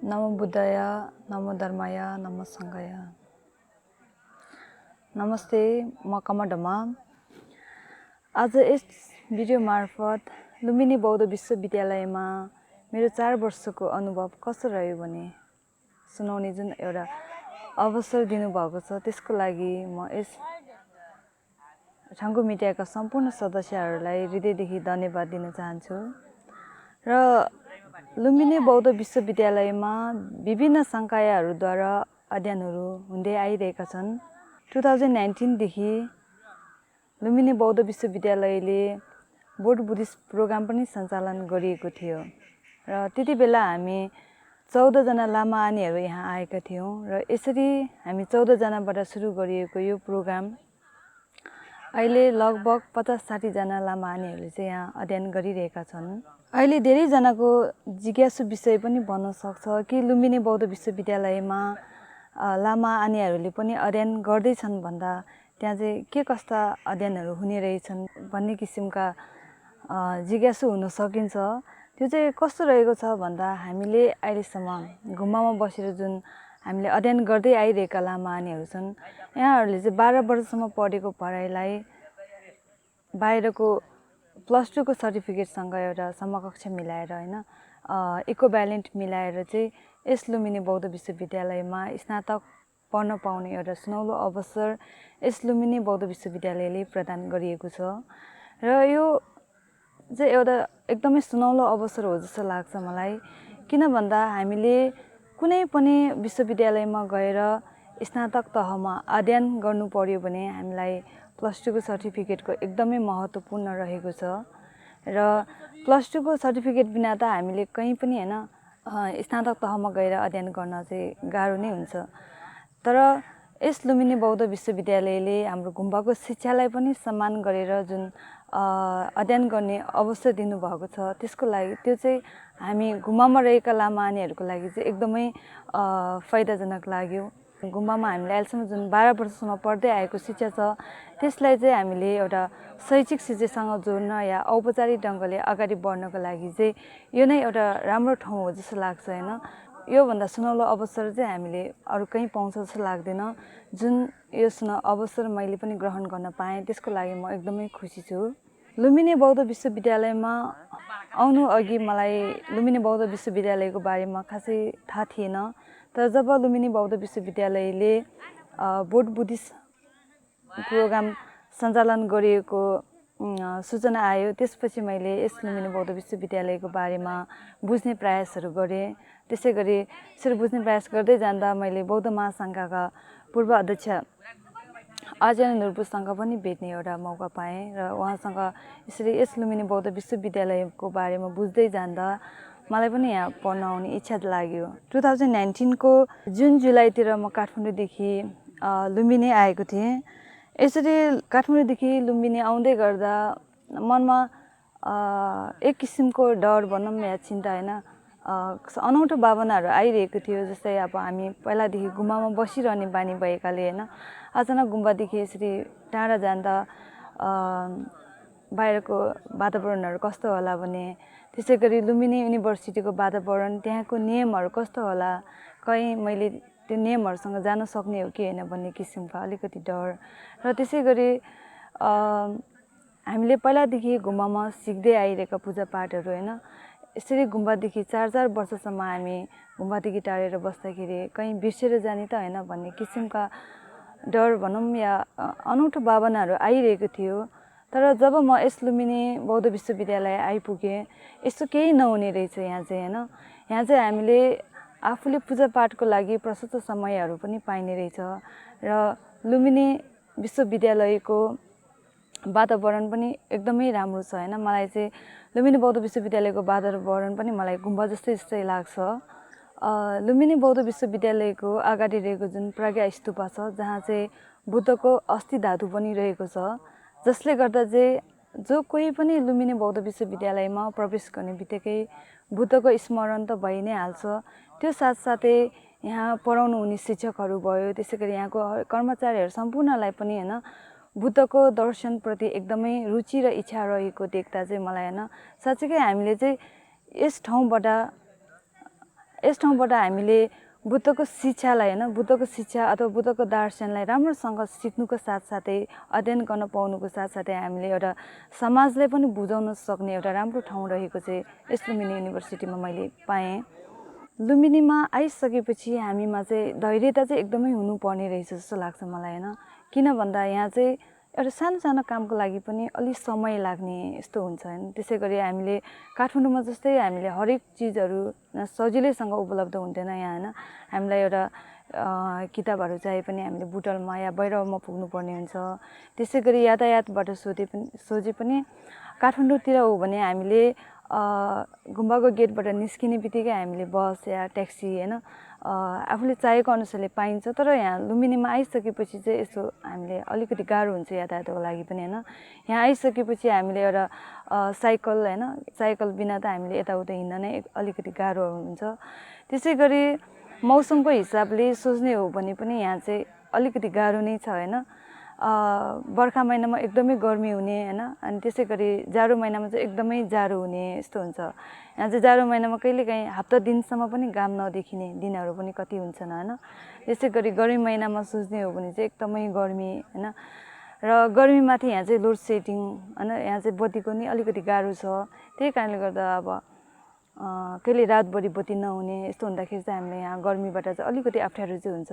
नमो बुद्धाय, नमो धर्माय, नमो सङ्घाय। नमस्ते, म कमडमा। आज यस भिडियो मार्फत लुम्बिनी बौद्ध विश्वविद्यालयमा मेरो 4 वर्षको अनुभव कस्तो रह्यो भने सुनाउने जुन एउटा अवसर दिनुभएको छ, त्यसको लागि म यस ठाउँको मिडियाका सम्पूर्ण सदस्यहरूलाई हृदयदेखि धन्यवाद दिन चाहन्छु। र लुम्बिनी बौद्ध विश्वविद्यालयमा विभिन्न सङ्कायहरूद्वारा अध्ययनहरू हुँदै आइरहेका छन्। 2019 देखि लुम्बिनी बौद्ध विश्वविद्यालयले बोर्ड बुद्धिस्ट प्रोग्राम पनि सञ्चालन गरिएको थियो र त्यति बेला हामी 14 जना लामा आनीहरू यहाँ आएका थियौँ र यसरी हामी 14 जनाबाट सुरु गरिएको यो प्रोग्राम अहिले लगभग 50-60 जना लामा आनीहरूले चाहिँ यहाँ अध्ययन गरिरहेका छन्। अहिले धेरै जनाको जिज्ञासु विषय पनि बन्न सक्छ कि लुम्बिनी बौद्ध विश्वविद्यालयमा लामा आनीहरूले पनि अध्ययन गर्दैछन् भन्दा त्यहाँ चाहिँ के कस्ता अध्ययनहरू हुने रहेछन् भन्ने किसिमका जिज्ञासु हुन सकिन्छ। त्यो चाहिँ कस्तो रहेको छ भन्दा हामीले अहिलेसम्म गुम्बामा बसेर जुन हामीले अध्ययन गर्दै आइरहेका लामा आनीहरू छन्, यहाँहरूले चाहिँ 12 वर्षसम्म पढेको पढाइलाई बाहिरको +2 को सर्टिफिकेटसँग एउटा समकक्ष मिलाएर हैन इक्विभ्यालेन्ट मिलाएर चाहिँ यस लुम्बिनी बौद्ध विश्वविद्यालयमा स्नातक पढ्न पाउने एउटा सुनौलो अवसर यस लुम्बिनी बौद्ध विश्वविद्यालयले प्रदान गरिएको छ र यो चाहिँ एउटा एकदमै सुनौलो अवसर हो जस्तो लाग्छ मलाई। किन भन्दा हामीले कुनै पनि विश्वविद्यालयमा गएर स्नातक तहमा अध्ययन गर्नु पर्यो भने हामीलाई +2 को सर्टिफिकेटको एकदमै महत्त्वपूर्ण रहेको छ र +2 को सर्टिफिकेट बिना त हामीले कहीँ पनि हैन स्नातक तहमा गएर अध्ययन गर्न चाहिँ गाह्रो नै हुन्छ। तर यस लुम्बिनी बौद्ध विश्वविद्यालयले हाम्रो गुम्बाको शिक्षालाई पनि सम्मान गरेर जुन अध्ययन गर्ने अवसर दिनुभएको छ, त्यसको लागि त्यो चाहिँ हामी गुम्बामा रहेका लामा आनीहरूको लागि चाहिँ एकदमै फाइदाजनक लाग्यो। गुम्बामा हामीले अहिलेसम्म जुन 12 वर्षसम्म पढ्दै आएको शिक्षा छ, त्यसलाई चाहिँ हामीले एउटा शैक्षिक शिक्षासँग जोड्न या औपचारिक ढङ्गले अगाडि बढ्नको लागि चाहिँ यो नै एउटा राम्रो ठाउँ हो जस्तो लाग्छ हैन। योभन्दा सुनौलो अवसर चाहिँ हामीले अरू कहीँ पाउँछ जस्तो लाग्दैन। जुन यो अवसर मैले पनि ग्रहण गर्न पाएँ, त्यसको लागि म एकदमै खुसी छु। लुम्बिनी बौद्ध विश्वविद्यालयमा आउनु अघि मलाई लुम्बिनी बौद्ध विश्वविद्यालयको बारेमा खासै थाहा थिएन। तर जब लुम्बिनी बौद्ध विश्वविद्यालयले बोर्ड बुद्धिस्ट प्रोग्राम सञ्चालन गरिएको सूचना आयो, त्यसपछि मैले यस लुम्बिनी बौद्ध विश्वविद्यालयको बारेमा बुझ्ने प्रयासहरू गरेँ। त्यसै गरी यसरी बुझ्ने प्रयास गर्दै जाँदा मैले बौद्ध महासङ्घका पूर्व अध्यक्ष आचार्य नुर्बुसँग पनि भेट्ने एउटा मौका पाएँ र उहाँसँग यसरी यस लुम्बिनी बौद्ध विश्वविद्यालयको बारेमा बुझ्दै जाँदा मलाई पनि यहाँ पढ्न आउने इच्छा लाग्यो। 2019 को जुन जुलाईतिर म काठमाडौँदेखि लुम्बिनी आएको थिएँ। यसरी काठमाडौँदेखि लुम्बिनी आउँदै गर्दा मनमा एक किसिमको डर भनौँ या चिन्ता हैन अनौठो भावनाहरू आइरहेको थियो। जस्तै अब हामी पहिलादेखि गुम्बामा बसिरहने बानी भएकाले हैन अचानक गुम्बादेखि यसरी टाढा जाँदा बाहिरको वातावरणहरू कस्तो होला भने, त्यसै गरी लुम्बिनी युनिभर्सिटीको वातावरण, त्यहाँको नियमहरू कस्तो होला, कहीँ मैले त्यो नियमहरूसँग जान सक्ने हो कि होइन भन्ने किसिमको अलिकति डर र त्यसै गरी हामीले पहिलादेखि गुम्बामा सिक्दै आइरहेका पूजापाठहरू हैन यसरी गुम्बादेखि 4-4 वर्षसम्म हामी गुम्बादेखि टाढेर बस्दाखेरि कहीँ बिर्सेर जाने त होइन भन्ने किसिमका डर भनौँ या अनौठो भावनाहरू आइरहेको थियो। तर जब म यस लुम्बिनी बौद्ध विश्वविद्यालय आइपुगेँ, यस्तो केही नहुने रहेछ यहाँ चाहिँ हैन। यहाँ चाहिँ हामीले आफूले पूजापाठको लागि प्रशस्त समयहरू पनि पाइने रहेछ र लुम्बिनी विश्वविद्यालयको वातावरण पनि एकदमै राम्रो छ हैन। मलाई चाहिँ लुम्बिनी बौद्ध विश्वविद्यालयको वातावरण पनि मलाई गुम्बा जस्तै लाग्छ। लुम्बिनी बौद्ध विश्वविद्यालयको अगाडि रहेको जुन प्रज्ञा स्तूपा छ, जहाँ चाहिँ बुद्धको अस्थि धातु पनि रहेको छ, जसले गर्दा चाहिँ जो कोही पनि लुम्बिनी बौद्ध विश्वविद्यालयमा प्रवेश गर्ने बित्तिकै बुद्धको स्मरण त भइ नै हाल्छ। त्यो साथसाथै यहाँ पढाउनु हुने शिक्षकहरू भयो, त्यसै गरी यहाँको कर्मचारीहरू सम्पूर्णलाई पनि हैन बुद्धको दर्शनप्रति एकदमै रुचि र इच्छा रहेको देख्दा चाहिँ मलाई हैन साँच्चै हामीले चाहिँ यस ठाउँबाट यस ठाउँबाट हामीले बुद्धको शिक्षालाई होइन बुद्धको शिक्षा अथवा बुद्धको दर्शनलाई राम्रोसँग सिक्नुको साथसाथै अध्ययन गर्न पाउनुको साथसाथै हामीले एउटा समाजलाई पनि बुझाउन सक्ने एउटा राम्रो ठाउँ रहेको चाहिँ यस लुम्बिनी युनिभर्सिटीमा मैले पाएँ। लुम्बिनीमा आइसकेपछि हामीमा चाहिँ धैर्यता चाहिँ एकदमै हुनुपर्ने रहेछ जस्तो लाग्छ मलाई होइन। किन भन्दा यहाँ चाहिँ एउटा सानो सानो कामको लागि पनि अलिक समय लाग्ने यस्तो हुन्छ होइन। त्यसै गरी हामीले काठमाडौँमा जस्तै हामीले हरेक चिजहरू सजिलैसँग उपलब्ध हुँदैन यहाँ होइन। हामीलाई एउटा किताबहरू चाहिए पनि हामीले बुटलमा या बैरवमा पुग्नुपर्ने हुन्छ। त्यसै गरी यातायातबाट सोचे पनि काठमाडौँतिर हो भने हामीले गुम्बाको गेटबाट निस्किने बित्तिकै हामीले बस या ट्याक्सी होइन आफूले चाहेको अनुसारले पाइन्छ। तर यहाँ लुम्बिनीमा आइसकेपछि चाहिँ यसो हामीले अलिकति गाह्रो हुन्छ यातायातको लागि पनि होइन। यहाँ आइसकेपछि हामीले एउटा साइकल होइन साइकल बिना त हामीले यताउता हिँड्न नै अलिकति गाह्रो हुन्छ। त्यसै गरी मौसमको हिसाबले सोच्ने हो भने पनि यहाँ चाहिँ अलिकति गाह्रो नै छ होइन। बर्खा महिनामा एकदमै गर्मी हुने होइन अनि त्यसै गरी जाडो महिनामा चाहिँ एकदमै जाडो हुने यस्तो हुन्छ। यहाँ चाहिँ जाडो महिनामा कहिलेकाहीँ हप्ता दिनसम्म पनि घाम नदेखिने दिनहरू पनि कति हुन्छन् होइन। त्यसै गरी गर्मी महिनामा सोच्ने हो भने चाहिँ एकदमै गर्मी होइन। र गर्मीमाथि यहाँ चाहिँ लोड सेडिङ होइन यहाँ चाहिँ बत्तीको नि अलिकति गाह्रो छ। त्यही कारणले गर्दा अब कहिले रातभरि बत्ती नहुने यस्तो हुँदाखेरि चाहिँ हामीले यहाँ गर्मीबाट चाहिँ अलिकति अप्ठ्यारो चाहिँ हुन्छ।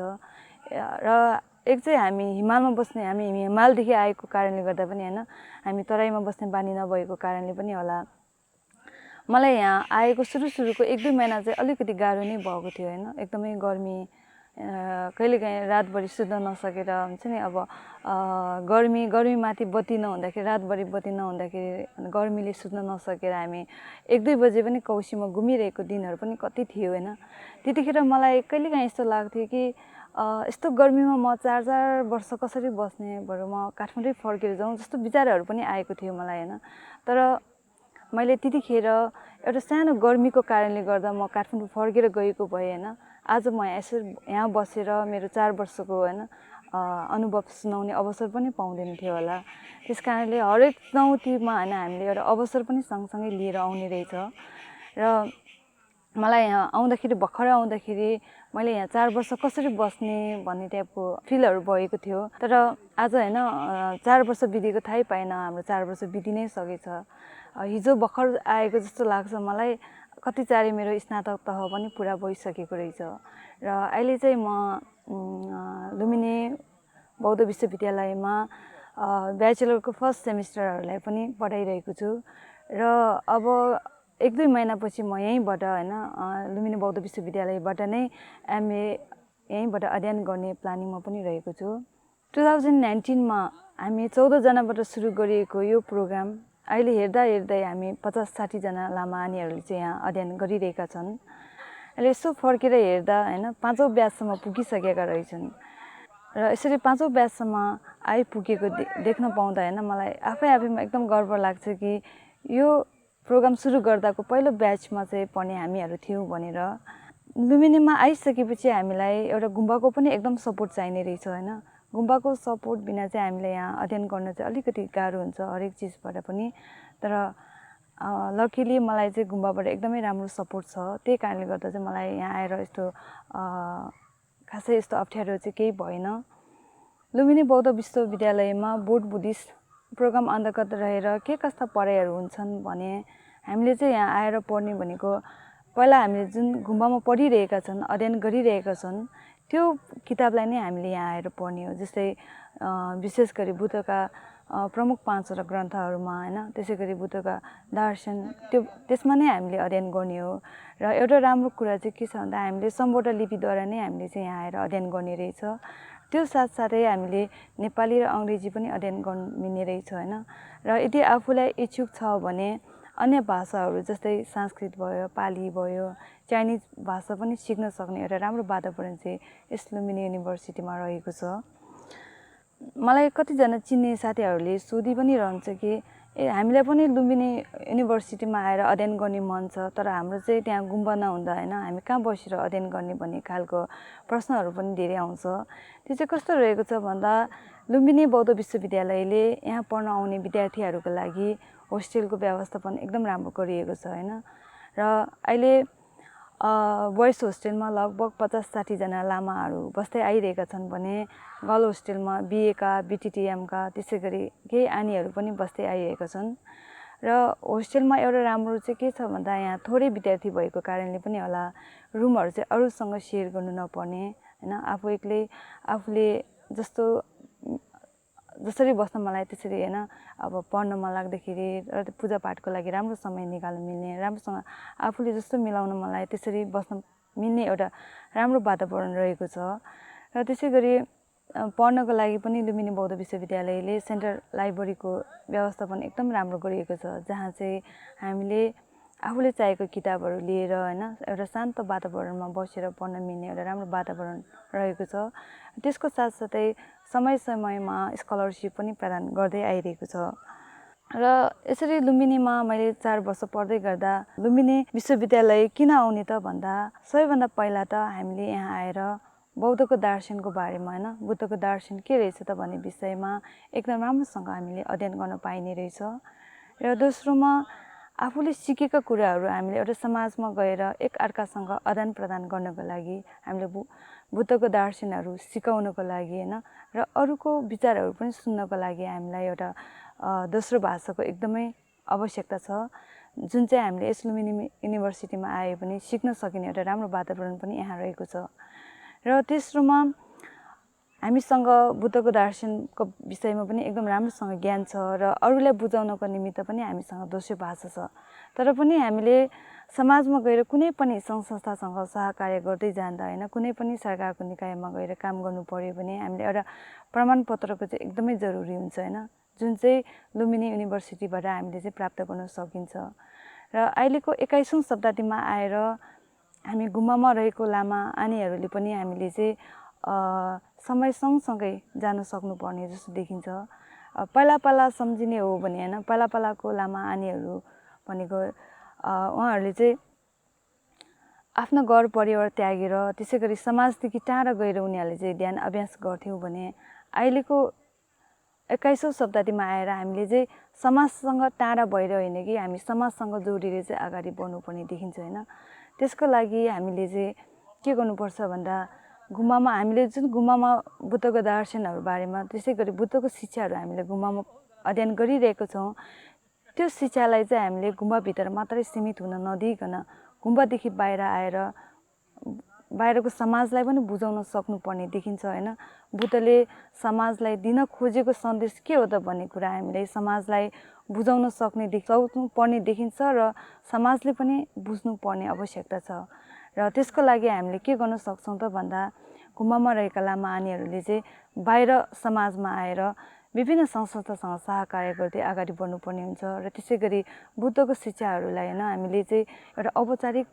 र एक चाहिँ हामी हिमालमा बस्ने हामी हिमालदेखि आएको कारणले गर्दा पनि होइन हामी तराईमा बस्ने बानी नभएको कारणले पनि होला मलाई यहाँ आएको सुरुको 1-2 महिना चाहिँ अलिकति गाह्रो नै भएको थियो होइन। एकदमै गर्मी कहिलेकाहीँ रातभरि सुत्न नसकेर हुन्छ नि अब गर्मीमाथि बत्ती नहुँदाखेरि रातभरि बत्ती नहुँदाखेरि गर्मीले सुत्न नसकेर हामी 1-2 बजे पनि कौसीमा घुमिरहेको दिनहरू पनि कति थियो होइन। त्यतिखेर मलाई कहिलेकाहीँ यस्तो लाग्थ्यो कि यस्तो गर्मीमा म 4 वर्ष कसरी बस्ने बरु म काठमाडौँ फर्केर जाउँ जस्तो विचारहरू पनि आएको थियो मलाई होइन। तर मैले त्यतिखेर एउटा सानो गर्मीको कारणले गर्दा म काठमाडौँ फर्केर गएको भए होइन आज म यहाँ बसेर मेरो 4 वर्षको होइन अनुभव सुनाउने अवसर पनि पाउँदैन थियो होला। त्यस कारणले हरेक चुनौतीमा होइन हामीले एउटा अवसर पनि सँगसँगै लिएर आउने रहेछ। र मलाई यहाँ आउँदाखेरि भर्खर आउँदाखेरि मैले यहाँ 4 वर्ष कसरी बस्ने भन्ने टाइपको फिलहरू भएको थियो। तर आज होइन 4 वर्ष बितेको थाहै पाएन। हाम्रो 4 वर्ष बिति नै सकेछ। हिजो भर्खर आएको जस्तो लाग्छ मलाई। कति चाँडै मेरो स्नातक तह पनि पुरा भइसकेको रहेछ। र अहिले चाहिँ म लुम्बिनी बौद्ध विश्वविद्यालयमा ब्याचलरको फर्स्ट सेमिस्टरहरूलाई पनि पढाइरहेको छु। र अब 1-2 महिनापछि म यहीँबाट होइन लुम्बिनी बौद्ध विश्वविद्यालयबाट नै एमए यहीँबाट अध्ययन गर्ने प्लानिङमा पनि रहेको छु। 2019मा हामी 14 जनाबाट सुरु गरिएको यो प्रोग्राम अहिले हेर्दै हामी 50-60 जना लामानीहरूले चाहिँ यहाँ अध्ययन गरिरहेका छन्। अहिले यसो फर्केर हेर्दा होइन 5औँ ब्याचसम्म पुगिसकेका रहेछन्। र यसरी 5औँ ब्याचसम्म आइपुगेको देख्न पाउँदा होइन मलाई आफैमा एकदम गर्व लाग्छ कि यो प्रोग्राम सुरु गर्दाको पहिलो ब्याचमा चाहिँ पढ्ने हामीहरू थियौँ भनेर। लुम्बिनीमा आइसकेपछि हामीलाई एउटा गुम्बाको पनि एकदम सपोर्ट चाहिने रहेछ होइन। गुम्बाको सपोर्ट बिना चाहिँ हामीले यहाँ अध्ययन गर्न चाहिँ अलिकति गाह्रो हुन्छ हरेक चिजबाट पनि। तर लकिली मलाई चाहिँ गुम्बाबाट एकदमै राम्रो सपोर्ट छ। त्यही कारणले गर्दा चाहिँ मलाई यहाँ आएर यस्तो खासै यस्तो अप्ठ्यारो चाहिँ केही भएन। लुम्बिनी बौद्ध विश्वविद्यालयमा बोर्ड बुद्धिस्ट प्रोग्राम अन्तर्गत रहेर के कस्ता पढाइहरू हुन्छन् भने हामीले चाहिँ यहाँ आएर पढ्ने भनेको पहिला हामीले जुन गुम्बामा पढिरहेका छन् अध्ययन गरिरहेका छन् त्यो किताबलाई नै हामीले यहाँ आएर पढ्ने हो। जस्तै विशेष गरी बुद्धका प्रमुख 5वटा ग्रन्थहरूमा होइन त्यसै गरी बुद्धका दर्शन त्यसमा नै हामीले अध्ययन गर्ने हो। र एउटा राम्रो कुरा चाहिँ के छ भन्दा हामीले सम्बोध लिपिद्वारा नै हामीले चाहिँ यहाँ आएर अध्ययन गर्ने रहेछ। त्यो साथसाथै हामीले नेपाली र अङ्ग्रेजी पनि अध्ययन गर्ने रहेछ होइन। र यदि आफूलाई इच्छुक छ भने अन्य भाषाहरू जस्तै संस्कृत भयो पाली भयो चाइनिज भाषा पनि सिक्न सक्ने एउटा राम्रो वातावरण चाहिँ यस लुम्बिनी युनिभर्सिटीमा रहेको छ। मलाई कतिजना चिन्ने साथीहरूले सोधि पनि रहन्छ कि हामीलाई पनि लुम्बिनी युनिभर्सिटीमा आएर अध्ययन गर्ने मन छ तर हाम्रो चाहिँ त्यहाँ गुम्बा नहुँदा होइन हामी कहाँ बसेर अध्ययन गर्ने भन्ने खालको प्रश्नहरू पनि धेरै आउँछ। त्यो चाहिँ कस्तो रहेको छ भन्दा लुम्बिनी बौद्ध विश्वविद्यालयले यहाँ पढ्न आउने विद्यार्थीहरूको लागि होस्टेलको व्यवस्थापन एकदम राम्रो गरिएको छ होइन। र अहिले बोइज होस्टेलमा लगभग 50-60 जना लामाहरू बस्दै आइरहेका छन् भने गर्ल होस्टेलमा बिएका बिटिटिएमका त्यसै गरी केही आनीहरू पनि बस्दै आइरहेका छन्। र होस्टेलमा एउटा राम्रो चाहिँ के छ भन्दा यहाँ थोरै विद्यार्थी भएको कारणले पनि होला रुमहरू चाहिँ अरूसँग सेयर गर्नु नपर्ने हैन। आफू एक्लै आफूले जसरी बस्न मन लाग्यो त्यसरी हैन। अब पढ्न मन लाग्दाखेरि र पूजापाठको लागि राम्रो समय निकाल्न मिल्ने, राम्रोसँग आफूले जस्तो मिलाउन मन लाग्यो त्यसरी बस्न मिल्ने एउटा राम्रो वातावरण रहेको छ। र त्यसै गरी पढ्नको लागि पनि लुम्बिनी बौद्ध विश्वविद्यालयले सेन्ट्रल लाइब्रेरीको व्यवस्थापन एकदम राम्रो गरिएको छ, जहाँ चाहिँ हामीले आफूले चाहेको किताबहरू लिएर हैन एउटा शान्त वातावरणमा बसेर पढ्न मिल्ने एउटा राम्रो वातावरण रहेको छ। त्यसको साथसाथै समय समयमा स्कलरसिप पनि प्रदान गर्दै आइरहेको छ। र यसरी लुम्बिनीमा मैले 4 वर्ष पढ्दै गर्दा लुम्बिनी विश्वविद्यालय किन आउने त भन्दा सबैभन्दा पहिला त हामीले यहाँ आएर बौद्धको दर्शनको बारेमा हैन बुद्धको दर्शन के रहेछ त भन्ने विषयमा एकदम राम्रोसँग हामीले अध्ययन गर्न पाइने रहेछ। र दोस्रोमा आफूले सिकेका कुराहरू हामीले एउटा समाजमा गएर एक अर्कासँग आदान प्रदान गर्नको लागि हामीले बुद्धको दर्शनहरू सिकाउनको लागि हैन र अरूको विचारहरू पनि सुन्नको लागि हामीलाई एउटा दोस्रो भाषाको एकदमै आवश्यकता छ, जुन चाहिँ हामीले यस लुम्बिनी युनिभर्सिटीमा आए पनि सिक्न सकिने एउटा राम्रो वातावरण पनि यहाँ रहेको छ। र तेस्रोमा हामीसँग बुद्धको दर्शनको विषयमा पनि एकदम राम्रोसँग ज्ञान छ र अरूलाई बुझाउनको निमित्त पनि हामीसँग दोस्रो भाषा छ। तर पनि हामीले समाजमा गएर कुनै पनि सङ्घ संस्थासँग सहकार्य गर्दै जाँदा हैन कुनै पनि सरकारको निकायमा गएर काम गर्नु पर्यो भने हामीले एउटा प्रमाणपत्रको चाहिँ एकदमै जरुरी हुन्छ हैन, जुन चाहिँ लुम्बिनी युनिभर्सिटीबाट हामीले चाहिँ प्राप्त गर्न सकिन्छ। र अहिलेको 21औं शताब्दीमा आएर हामी गुम्बामा रहेको लामा आनीहरूले पनि हामीले चाहिँ समय सँगसँगै जान सक्नुपर्ने जस्तो देखिन्छ। पहिला सम्झिने हो भने हैन पहिलाको लामा आनीहरू भनेको उहाँहरूले चाहिँ आफ्नो घर परिवार त्यागेर त्यसै गरी समाजदेखि टाढा गएर उनीहरूले चाहिँ ध्यान अभ्यास गर्थ्यौं भने अहिलेको 21औं शताब्दीमा आएर हामीले चाहिँ समाजसँग टाढा भएर होइन कि हामी समाजसँग जोडिएर चाहिँ अगाडि बढ्नुपर्ने देखिन्छ हैन। त्यसको लागि हामीले चाहिँ के गर्नुपर्छ भन्दा हामीले जुन गुम्बामा बुद्धको दर्शनहरू बारेमा त्यसै गरी बुद्धको शिक्षाहरू हामीले गुम्बामा अध्ययन गरिरहेको छौं, त्यो शिक्षालाई चाहिँ हामीले गुम्बाभित्र मात्रै सीमित हुन नदिइकन गुम्बादेखि बाहिर आएर बाहिरको समाजलाई पनि बुझाउन सक्नुपर्ने देखिन्छ हैन। बुद्धले समाजलाई दिन खोजेको सन्देश के हो त भन्ने कुरा हामीले समाजलाई बुझाउन पर्ने देखिन्छ र समाजले पनि बुझ्नु पर्ने आवश्यकता छ। र त्यसको लागि हामीले के गर्न सक्छौं त भन्दा गुम्बामा रहेका लामा आनीहरूले चाहिँ बाहिर समाजमा आएर विभिन्न संस्थासँग सहकार्य गर्दै अगाडि बढ्नुपर्ने हुन्छ। र त्यसै गरी बुद्धको शिक्षाहरूलाई हैन हामीले चाहिँ एउटा औपचारिक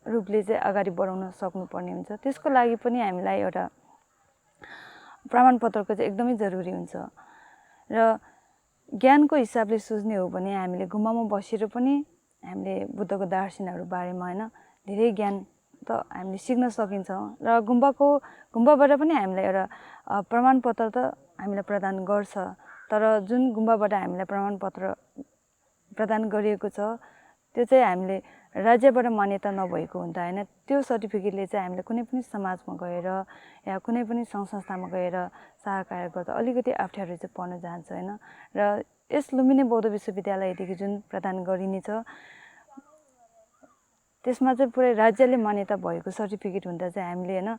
रूपले चाहिँ अगाडि बढाउन सक्नुपर्ने हुन्छ। त्यसको लागि पनि हामीलाई एउटा प्रमाणपत्रको चाहिँ एकदमै जरुरी हुन्छ। र ज्ञानको हिसाबले सोच्ने हो भने हामीले गुम्बामा बसेर पनि हामीले बुद्धको दर्शनहरू बारेमा हैन धेरै ज्ञान त हामीले सिक्न सकिन्छौं। र गुम्बाबाट पनि हामीलाई एउटा प्रमाणपत्र त हामीलाई प्रदान गर्छ, तर जुन गुम्बाबाट हामीलाई प्रमाणपत्र प्रदान गरिएको छ त्यो चाहिँ हामीले राज्यबाट मान्यता नभएको हुँदा हैन त्यो सर्टिफिकेटले चाहिँ हामीले कुनै पनि समाजमा गएर या कुनै पनि सङ्घ संस्थामा गएर सहकार्य गर्दा अलिकति अप्ठ्यारो चाहिँ पर्न जान्छ हैन। र यस लुम्बिनी बौद्ध विश्वविद्यालयदेखि जुन प्रदान गरिनेछ त्यसमा चाहिँ पुरै राज्यले मान्यता भएको सर्टिफिकेट हुँदा चाहिँ हामीले हैन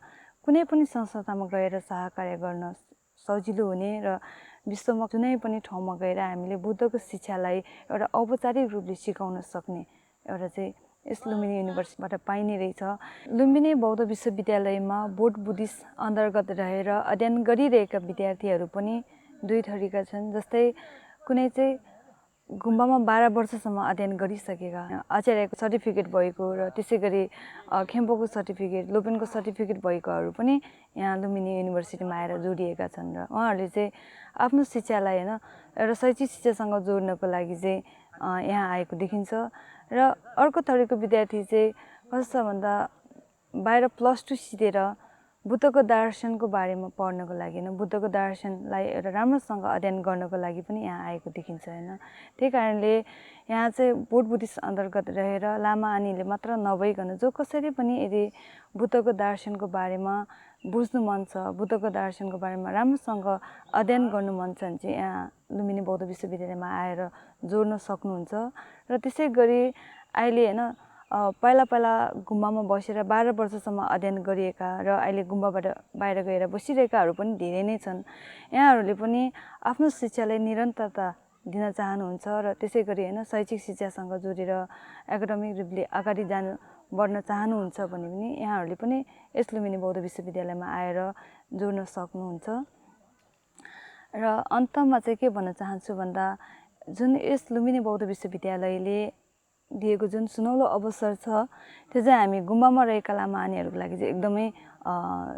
कुनै पनि संस्थामा गएर सहकार्य गर्न सजिलो हुने र विश्वमा कुनै पनि ठाउँमा गएर हामीले बुद्धको शिक्षालाई एउटा औपचारिक रूपले सिकाउन सक्ने एउटा चाहिँ यस लुम्बिनी युनिभर्सिटीबाट पाइने रहेछ। लुम्बिनी बौद्ध विश्वविद्यालयमा बोध बुद्धिस्ट अन्तर्गत रहेर अध्ययन गरिरहेका विद्यार्थीहरू पनि दुई थरीका छन्। जस्तै कुनै चाहिँ गुम्बामा 12 वर्षसम्म अध्ययन गरिसकेका आचार्यको सर्टिफिकेट भएको र त्यसै गरी खेम्पोको सर्टिफिकेट लोपेनको सर्टिफिकेट भएकोहरू पनि यहाँ लुम्बिनी युनिभर्सिटीमा आएर जोडिएका छन्। र उहाँहरूले चाहिँ आफ्नो शिक्षालाई हैन एउटा शैक्षिक शिक्षासँग जोड्नको लागि चाहिँ यहाँ आएको देखिन्छ। र अर्को थरीको विद्यार्थी चाहिँ कस्तो छ भन्दा बाहिर +2 सिधेर बुद्धको दर्शनको बारेमा पढ्नको लागि होइन बुद्धको दर्शनलाई एउटा राम्रोसँग अध्ययन गर्नको लागि पनि यहाँ आएको देखिन्छ होइन त्यही कारणले यहाँ चाहिँ बोध बुद्धिस्ट अन्तर्गत रहेर लामा आनीले मात्र नभइकन जो कसरी पनि यदि बुद्धको दर्शनको बारेमा बुझ्नु मन छ बुद्धको दर्शनको बारेमा राम्रोसँग अध्ययन गर्नु मन छ भने चाहिँ यहाँ लुम्बिनी बौद्ध विश्वविद्यालयमा आएर जोड्न सक्नुहुन्छ र त्यसै गरी अहिले होइन पहिला गुम्बामा बसेर 12 वर्षसम्म अध्ययन गरिएका र अहिले गुम्बाबाट बाहिर गएर बसिरहेकाहरू पनि धेरै नै छन् यहाँहरूले पनि आफ्नो शिक्षालाई निरन्तरता दिन चाहनुहुन्छ र त्यसै गरी होइन शैक्षिक शिक्षासँग जोडेर एकाडेमिक रूपले अगाडि बढ्न चाहनुहुन्छ भने पनि यहाँहरूले पनि यस लुम्बिनी बौद्ध विश्वविद्यालयमा आएर जोड्न सक्नुहुन्छ र अन्तमा चाहिँ के भन्न चाहन्छु भन्दा जुन यस लुम्बिनी बौद्ध विश्वविद्यालयले दिएको जुन सुनौलो अवसर छ त्यो चाहिँ हामी गुम्बामा रहेका लामा आनीहरूको लागि चाहिँ एकदमै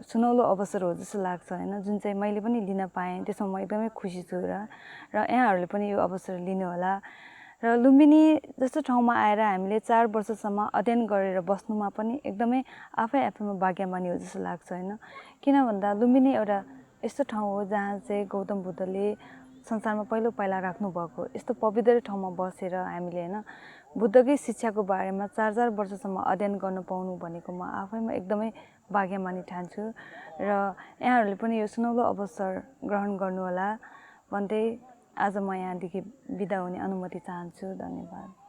सुनौलो अवसर हो जस्तो लाग्छ होइन जुन चाहिँ मैले पनि लिन पाएँ त्यसमा म एकदमै खुसी छु र यहाँहरूले पनि यो अवसर लिनुहोला र लुम्बिनी जस्तो ठाउँमा आएर हामीले 4 वर्षसम्म अध्ययन गरेर बस्नुमा पनि एकदमै आफैमा भाग्यमानी हो जस्तो लाग्छ होइन किन भन्दा लुम्बिनी एउटा यस्तो ठाउँ हो जहाँ चाहिँ गौतम बुद्धले संसारमा पहिला राख्नुभएको यस्तो पवित्र ठाउँमा बसेर हामीले होइन बुद्धकै शिक्षाको बारेमा 4 वर्षसम्म अध्ययन गर्न पाउनु भनेको म आफैमा एकदमै भाग्यमानी ठान्छु र यहाँहरूले पनि यो सुनौलो अवसर ग्रहण गर्नुहोला भन्दै आज म यहाँदेखि बिदा हुने अनुमति चाहन्छु धन्यवाद।